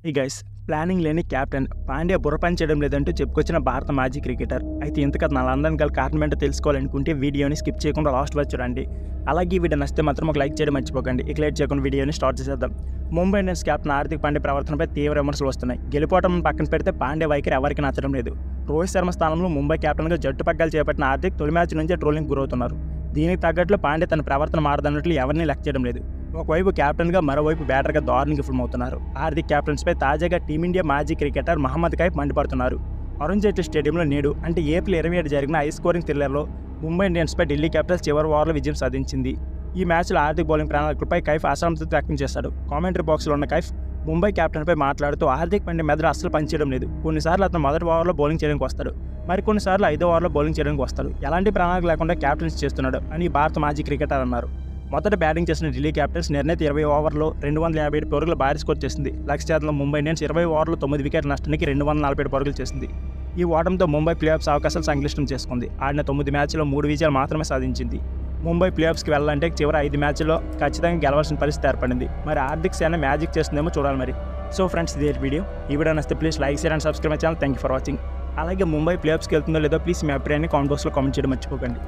ఈ guys planning లేని captain Pandya బుర్ర పని చేయడం లేదంటూ చెప్పుకొచ్చిన భారత మాజీ క్రికెటర్. అయితే ఇంతకన్నా నా లండన్ గల కారణం ఏంటో తెలుసుకోవాలనుకుంటే వీడియోని స్కిప్ చేయకుండా లాస్ట్ వరకు చూడండి. అలాగే ఈ వీడియో నచ్చితే మాత్రం ఒక లైక్ చేయడం మర్చిపోకండి. ఇక లేట్ చేయకుండా వీడియోని స్టార్ట్ చేసేద్దాం. ముంబై ఇండియన్స్ కెప్టెన్ హార్దిక్ పాండ్యా ప్రవర్తనపై తీవ్ర విమర్శలు వస్తున్నాయి. గెలిపోవడం పక్కన పెడితే పాండ్యా వైఖరి ఎవరికి నచ్చడం లేదు. రోహిత్ శర్మ స్థానంలో ముంబై కెప్టెన్గా జట్టు పగ్గాలు చేపట్టిన హార్దిక్ తొలి మ్యాచ్ నుంచే ట్రోలింగ్ గురవుతున్నారు. దీనికి తగ్గట్లు పాండ్యా తన ప్రవర్తన మారదన్నట్లు ఎవరిని లెక్క చేయడం లేదు. ఒకవైపు కెప్టెన్గా మరోవైపు బ్యాటర్గా దారుణంగా విఫలమవుతున్నారు. హార్దిక్ కెప్టెన్స్పై తాజాగా టీమిండియా మాజీ క్రికెటర్ మహమ్మద్ కైఫ్ మండిపడుతున్నారు. అరుణ్ జైట్లీ స్టేడియంలో నేడు అంటే ఏప్రిల్ 27 జరిగిన హై స్కోరింగ్ థ్రిల్లర్లో ముంబై ఇండియన్స్పై ఢిల్లీ క్యాపిటల్స్ చివరి ఓవర్లో విజయం సాధించింది. ఈ మ్యాచ్లో హార్దిక్ బౌలింగ్ ప్రణాళికలపై కైఫ్ అసంతృప్తి వ్యక్తం చేశాడు. కామెంటరీ బాక్స్లో ఉన్న కైఫ్ ముంబై కెప్టెన్పై మాట్లాడుతూ హార్దిక్ పాండ్యా మెదడు అస్సలు పనిచేయడం లేదు. కొన్నిసార్లు అతను మొదటి ఓవర్లో బౌలింగ్ చేయడానికి వస్తాడు, మరికొన్నిసార్లు 5వ ఓవర్లో బౌలింగ్ చేయడానికి వస్తాడు. ఎలాంటి ప్రణాళిక లేకుండా క్యాప్టెన్స్ చేస్తున్నాడు అని భారత మాజీ క్రికెటర్ అన్నారు. మొదట బ్యాటింగ్ చేసిన ఢిల్లీ క్యాపిటల్స్ నిర్ణీత 20 ఓవర్లో 257 పరుగులు భారీ స్కోర్ చేసింది. లక్ష్యార్థంలో ముంబై ఇండియన్స్ 20 ఓవర్లో 9 వికెట్ల నష్టానికి 247 పరుగులు చేసింది. ఈ ఓటమితో ముంబై ప్లేఆఫ్స్ అవకాశాలు సంక్లిష్టం చేసుకుంది. ఆడిన 9 మ్యాచ్ల్లో 3 విజయాలు మాత్రమే సాధించింది. ముంబై ప్లేఆఫ్స్కి వెళ్ళాలంటే చివరి 5 మ్యాచ్ల్లో ఖచ్చితంగా గెలవాల్సిన పరిస్థితి ఏర్పడింది. మరి హార్దిక్ సేన మ్యాజిక్ చేస్తుందేమో చూడాలి మరి. సో ఫ్రెండ్స్, ఇదే వీడియో. ఈ వీడియో నచ్చితే please like share and subscribe my channel. Thank you for watching. అలాగే ముంబై ప్లేఆఫ్స్కి వెళ్తుందో లేదో ప్లీజ్ మీ అభిప్రాయాన్ని కామెంట్ బాక్స్లో కామెంట్ చేయడం మర్చిపోకండి.